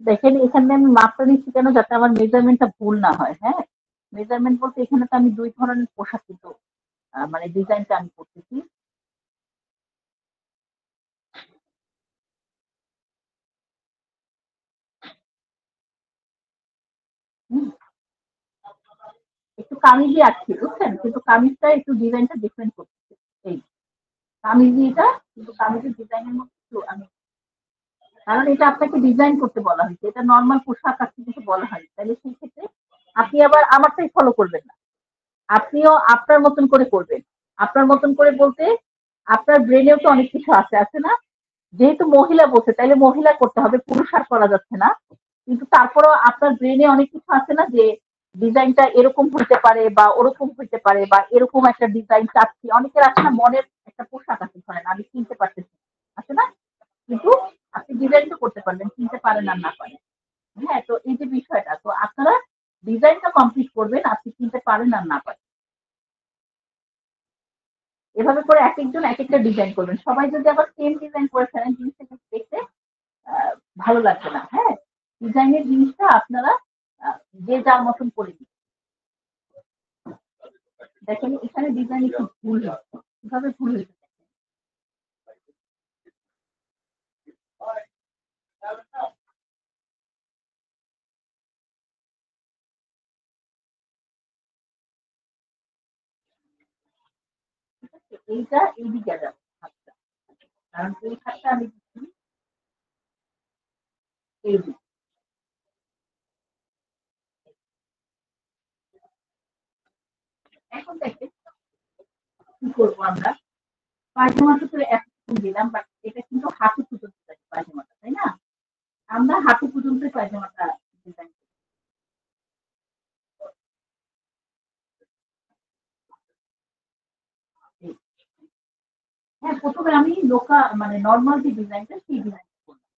দেখেন এখানে আমি মাপটা নিচ্ছি কেন, যাতে আমার মেজারমেন্টটা ভুল না হয়। হ্যাঁ, মেজারমেন্ট বলতে এখানে তো আমি 2 ধরনের পোশাক কিন্তু মানে ডিজাইনটা আমি করতেছি। হুম, একটু কামিজই আঁকছি বুঝছেন? কিন্তু কামিজটা একটু ডিজাইনটা ডিফারেন্ট করতেছি। এই কামিজটা কিন্তু কামিজের ডিজাইনের মধ্যে একটু আমি, কারণ এটা আপনাকে ডিজাইন করতে বলা হয়েছে। এটা নরমাল পোশাক আজকে কিন্তু বলা হয়। তাহলে সেই ক্ষেত্রে আপনি আবার আমারটাই ফলো করবেন না। আপনিও আপনার মতন করে করবেন। আপনার মতন করে বলতে আপনার ব্রেনেও তো অনেক কিছু আছে, আছে না? যেহেতু মহিলা বলছে তাইলে মহিলা করতে হবে, পুরুষ আর করা যাচ্ছে না। কিন্তু তারপরেও আপনার ব্রেনে অনেক কিছু আছে না, যে ডিজাইনটা এরকম হইতে পারে বা ওরকম হইতে পারে বা এরকম একটা ডিজাইন চাচ্ছি। অনেকের আছে না মনের একটা পোশাক আছে, ধরেন আমি কিনতে পারতেছি, আছে না? কিন্তু আপনি ডিজাইন তো করতে পারবেন, কিনতে পারেন আর না পারেন। হ্যাঁ, তো এই যে বিষয়টা, তো আপনারা ডিজাইনটা কমপ্লিট করবেন, আপনি কিনতে পারেন আর না পারেন। এভাবে করে একেকজন একেকটা ডিজাইন করবেন। সবাই যদি আবার সেম ডিজাইন করে ফেলেন, জিনিসটা কিন্তু দেখতে আহ, ভালো লাগবে না। হ্যাঁ, ডিজাইনের জিনিসটা আপনারা আহ, যে যার মতন করে দিন। দেখেন এখানে ডিজাইন একটু ভুল হচ্ছে, কিভাবে ভুল হয়েছে। এইটা এইদিকে যাবে হাতটা, কারণ এই হাতটা আমি দিচ্ছি এইদিকে। এখন দেখেন কি করবো আমরা। পায়জামাটা তো এতক্ষণ দিলাম, বাট এটা কিন্তু হাঁটু পর্যন্ত থাকে পায়জামাটা, তাই না? আমরা হাঁটু পর্যন্ত পায়জামাটা ডিজাইন করি। হ্যাঁ, প্রথমে আমি মানে নর্মাল যে ডিজাইনটা সেই ডিজাইন করলাম।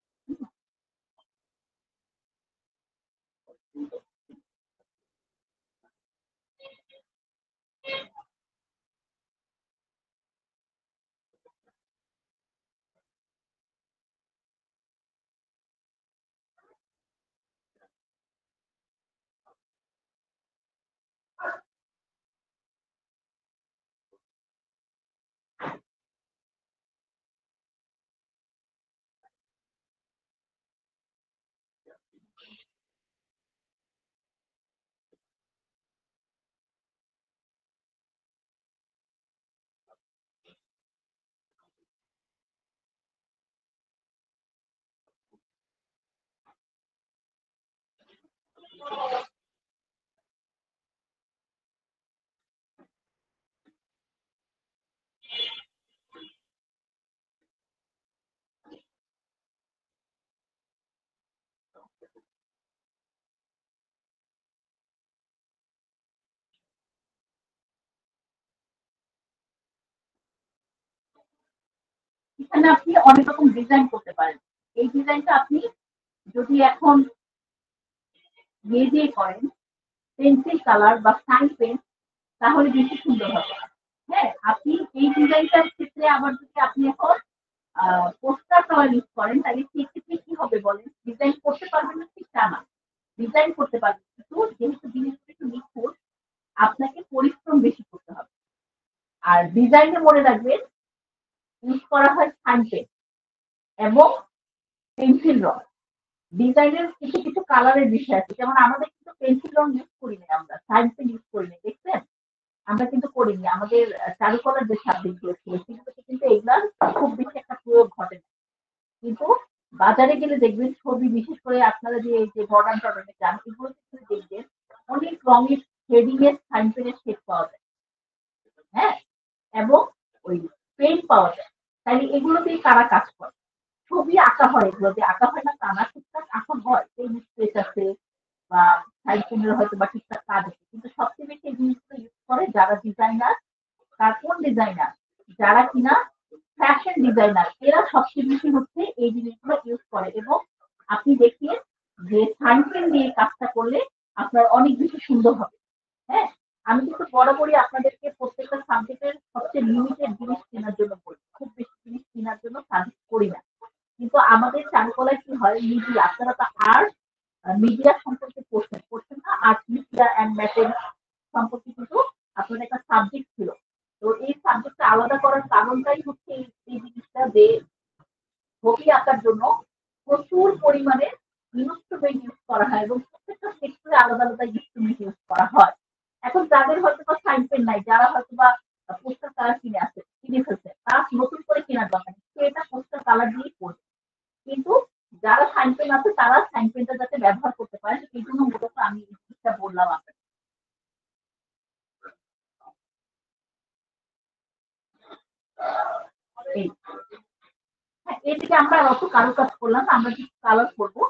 এখানে আপনি অনেক রকম ডিজাইন করতে পারেন। এই ডিজাইনটা আপনি যদি এখন ইয়ে দিয়ে করেন, পেন্সিল কালার বা সাইন পেন, তাহলে বেশি সুন্দর হবে। হ্যাঁ, আপনি এই ডিজাইনটার ক্ষেত্রে আবার যদি আপনি এখন পোস্টার কালার ইউজ করেন, তাহলে সেক্ষেত্রে কি হবে বলেন? ডিজাইন করতে পারবেন না ঠিক তা না, ডিজাইন করতে পারবেন, কিন্তু যেহেতু জিনিসটা একটু নিখুঁত, আপনাকে পরিশ্রম বেশি করতে হবে। আর ডিজাইনে মনে রাখবেন ইউজ করা হয় সাইন পেন এবং পেন্সিল রং। ডিজাইনের কিছু কিছু কালারের বিষয় আছে, যেমন আমাদের কিন্তু পেন্সিল রং ইউজ করি না, আমরা সাইন পেন ইউজ করি না, দেখছেন? আমরা কিন্তু করিনি। আমাদের চারুকলার যে সাবজেক্ট গুলো ছিল সেগুলোতে কিন্তু এগুলার খুব বেশি একটা প্রয়োগ ঘটে না। কিন্তু বাজারে গেলে দেখবেন ছবি, বিশেষ করে আপনারা যে এই যে মডার্ন টডার্নে যান, এগুলোতে কিন্তু দেখবেন অনেক রঙের শেডিং এর সাইন পেনের শেড পাওয়া যায়। হ্যাঁ, এবং ওই পেন পাওয়া যায়। তাইলে এগুলো দিয়ে কারা কাজ করে? ছবি আঁকা হয়, এগুলো দিয়ে আঁকা হয় না তা না, টুকটাক আঁকা হয়, পেন স্কেচ আছে বা সাইড পেনের হয়তো বা ঠিকঠাক কাজ আছে, কিন্তু সবচেয়ে বেশি এই জিনিসগুলো ইউজ করে যারা ডিজাইনার। তার কোন ডিজাইনার? যারা কিনা ফ্যাশন ডিজাইনার, এরা সবচেয়ে বেশি হচ্ছে এই জিনিসগুলো ইউজ করে। এবং আপনি দেখিয়ে যে সানপেন দিয়ে কাজটা করলে আপনার অনেক বেশি সুন্দর হবে। হ্যাঁ, আমি কিন্তু বরাবরই আপনাদেরকে প্রত্যেকটা সাবজেক্টের সবচেয়ে লিমিটেড জিনিস কেনার জন্য বলি, খুব বেশি জিনিস কেনার জন্য সাজেস্ট করি না। কিন্তু আমাদের চারুকলায় কি হয়, নিজে আপনারা তো আর্ট মিডিয়া সম্পর্কে পড়ছেন না, আর্ট মিডিয়া অ্যান্ড ম্যাথের সম্পর্কে কিন্তু আপনার একটা সাবজেক্ট ছিল। তো এই সাবজেক্টটা আলাদা করার কারণটাই হচ্ছে এই জিনিসটা যে ছবি আঁকার জন্য প্রচুর পরিমাণে ইনস্ট্রুমেন্ট ইউজ করা হয় এবং প্রত্যেকটা সেক্টরে আলাদা আলাদা ইনস্ট্রুমেন্ট ইউজ করা হয়। এখন যাদের হয়তো বা সাইন পেন নাই, যারা হয়তো বা পোস্টার কালার কিনে ফেলছে, তারা নতুন করে কেনার দরকার নেই, এটা পোস্টার কালার দিয়েই করবে। কিন্তু যারা সাইন পেন আছে তারা সাইন পেনটা যাতে ব্যবহার করতে পারেন, এই জন্য মূলত আমি এই জিনিসটা বললাম আপনাকে। এই হ্যাঁ, এদিকে আমরা অত কারুকাজ করলাম, আমরা কিছু কালার করবো।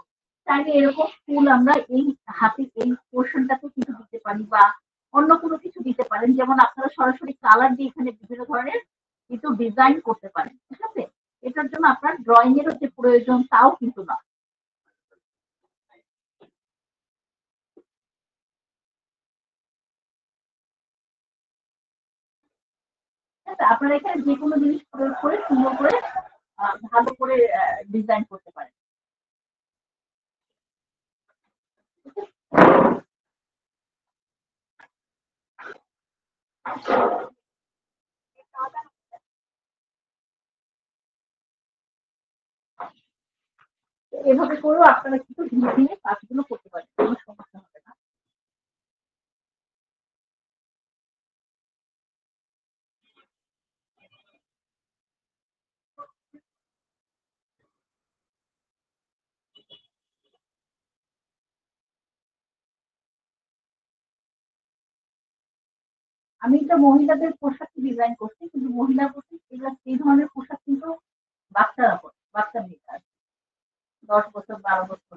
চাইলে এরকম ফুল আমরা এই হাতে এই পোর্শনটাতে কিছু দিতে পারি বা অন্য কোনো কিছু দিতে পারেন, যেমন আপনারা সরাসরি কালার দিয়ে এখানে বিভিন্ন ধরনের কিছু ডিজাইন করতে পারেন। ঠিক আছে, এটার জন্য আপনার ড্রয়িং এরও যে প্রয়োজন তাও কিন্তু না। ঠিক আছে, আপনারা এখানে যে কোনো জিনিস প্রয়োগ করে সুন্দর করে ভালো করে ডিজাইন করতে পারেন। এভাবে করেও আপনারা কিন্তু ধীরে ধীরে কাজগুলো করতে পারেন, কোনো সমস্যা হবে না। আমি তো মহিলাদের পোশাক ডিজাইন করছি, কিন্তু মহিলা পোশাক এগুলো এই ধরনের পোশাক কিন্তু বাচ্চারা পরে, বাচ্চা মেয়েরা 10 বছর 12 বছর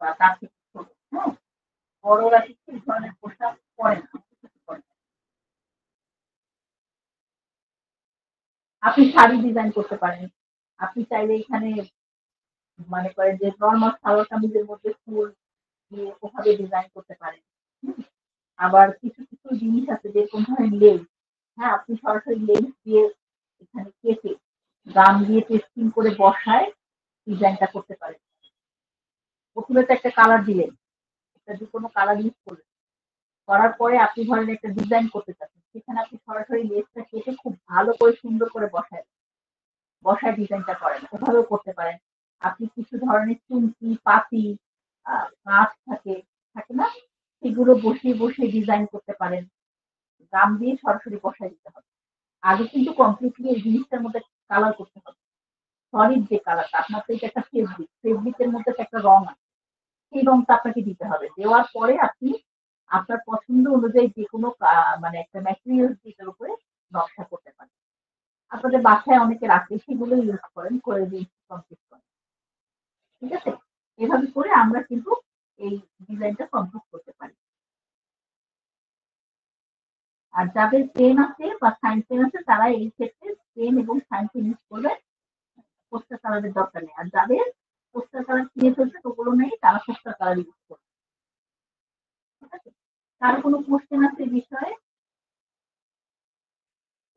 বা তার থেকে ছোট। হ্যাঁ, বড়রা কিন্তু এই ধরনের পোশাক পরে না। আপনি শাড়ি ডিজাইন করতে পারেন, আপনি চাইলে এখানে মনে করেন যে নর্মাল সালোয়ার কামিজের মধ্যে ফুল দিয়ে ওভাবে ডিজাইন করতে পারেন। হুম? আবার কিছু কিছু জিনিস আছে যেরকম ধরেন লেন্স, হ্যাঁ আপনি সরাসরি লেন্স দিয়ে এখানে কেটে গাম দিয়ে টেস্টিং করে বসায় ডিজাইনটা করতে পারেন। প্রথমে তো একটা কালার দিলেন, একটা যে কোনো কালার ইউজ করলেন, করার পরে আপনি ধরেন একটা ডিজাইন করতে চাচ্ছেন, সেখানে আপনি সরাসরি লেন্সটা কেটে খুব ভালো করে সুন্দর করে বসায় ডিজাইনটা করেন, ওভাবেও করতে পারেন। আপনি কিছু ধরনের চুমকি পাতি কাঁচ থাকে না, সেগুলো বসিয়ে বসিয়ে ডিজাইন করতে পারেন। গাম দিয়ে সরাসরি বসায় দিতে হবে। আগে কিন্তু কমপ্লিটলি এই জিনিসটার মধ্যে কালার করতে হবে। সলিড যে কালারটা, আপনার তো এটা একটা ফেব্রিকের মধ্যে তো একটা রং আছে, সেই রংটা আপনাকে দিতে হবে। দেওয়ার পরে আপনি আপনার পছন্দ অনুযায়ী যে কোনো মানে একটা ম্যাটেরিয়ালস যেটার উপরে নকশা করতে পারেন। আপনাদের বাসায় অনেকে রাখে, সেগুলো ইউজ করেন, করে দিয়ে কমপ্লিট করেন। ঠিক আছে, এভাবে করে আমরা কিন্তু এই ডিজাইনটা কমপ্লিট করতে পারি। আর যাদের পেন আছে বা সাইন পেন আছে তারা এই ক্ষেত্রে পেন এবং সাইন পেন ইউজ করবে, পোস্টার কালারের দরকার নেই। আর যাদের পোস্টার কালার কিনে ফেলছে ওগুলো নেই, তারা পোস্টার কালার ইউজ করবে। ঠিক আছে, কার কোনো কোশ্চেন আছে এই বিষয়ে?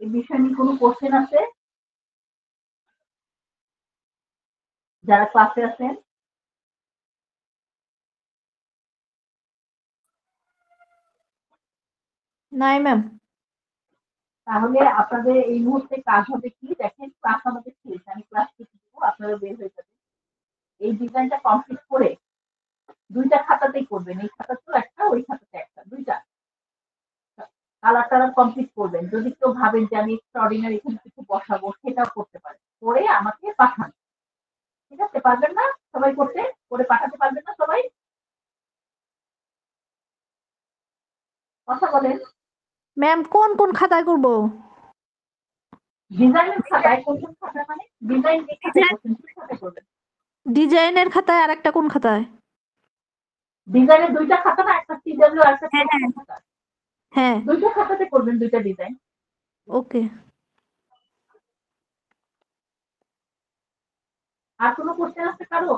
এই বিষয় নিয়ে কোনো কোশ্চেন আছে যারা ক্লাসে আছেন? নাই ম্যাম। তাহলে আপনাদের এই মুহূর্তে কাজ হবে কি, দেখেন ক্লাস আমাদের শেষ, আমি ক্লাস কেটে দিব, আপনারা বের হয়ে যাবেন। এই ডিজাইনটা কমপ্লিট করে দুইটা খাতাতেই করবেন, এই খাতাতেও একটা ওই খাতাতে একটা, দুইটা কালার টালার কমপ্লিট করবেন। যদি কেউ ভাবেন যে আমি এক্সট্রাঅর্ডিনারি এখানে কিছু বসাবো, সেটাও করতে পারেন, করে আমাকে পাঠান। ঠিক আছে, পারবেন না সবাই করতে? করে পাঠাতে পারবেন না সবাই? কথা বলেন। ম্যাম কোন কোন খাতায় করব? ডিজাইনের খাতায়? কোন কোন খাতায় মানে? ডিজাইন যে খাতায় ডিজাইন করছেন কি খাতায় করবেন? ডিজাইনের খাতায় আর একটা কোন খাতায়? ডিজাইনের দুইটা খাতা না, একটা সিডব্লিউ আর একটা হ্যাঁ টেক্সট খাতা? হ্যাঁ। দুইটা খাতাতে করবেন, দুইটা ডিজাইন। ওকে। আর কোনো কোশ্চেন আছে কারো?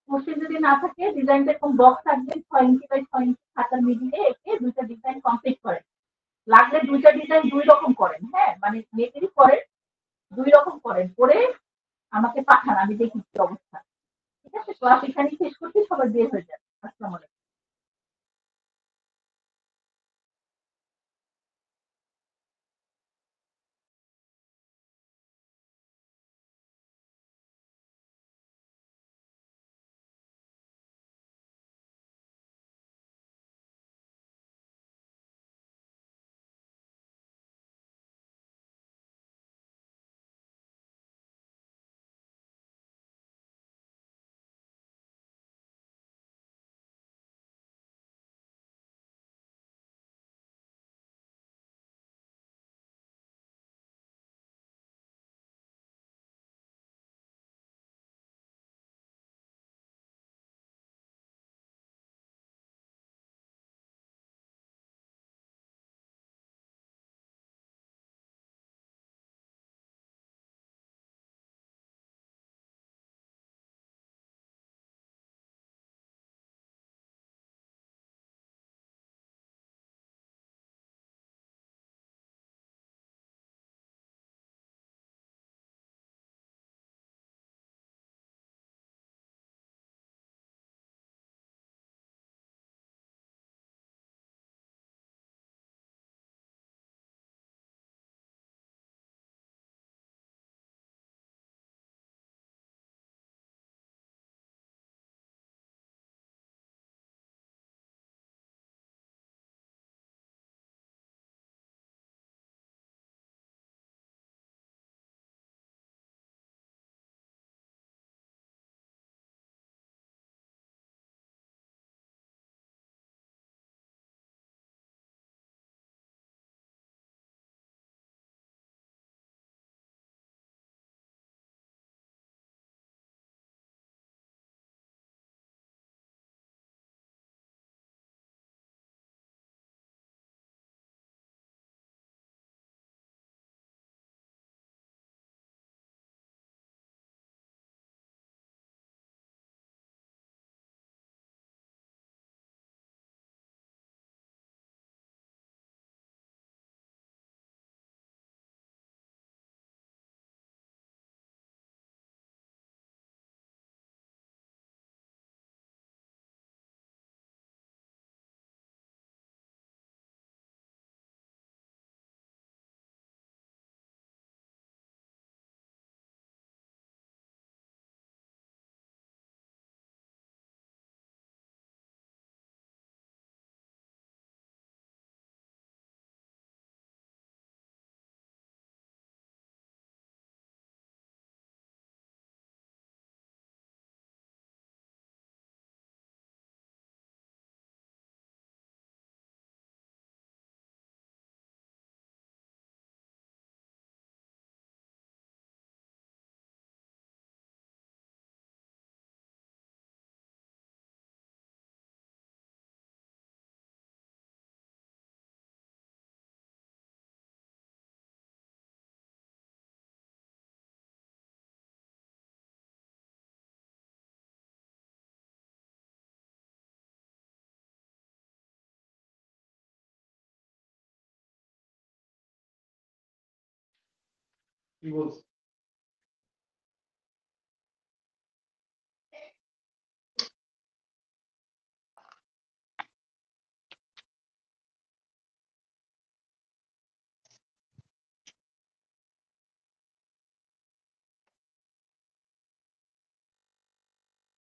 কোশ্চেন যদি না থাকে, ডিজাইনটা এরকম বক্স থাকবে 6 ইঞ্চি বাই 6 ইঞ্চি খাতার মিডিলে এঁকে দুইটা ডিজাইন কমপ্লিট করেন। লাগলে দুইটা ডিজাইন দুই রকম করেন, হ্যাঁ মানে নেটেরই করেন, দুই রকম করেন, করে আমাকে পাঠান, আমি দেখি কি অবস্থা। ঠিক আছে, ক্লাস এখানেই শেষ করছি, সবাই বের হয়ে যাবে। আসসালামু আলাইকুম। কি বলছ?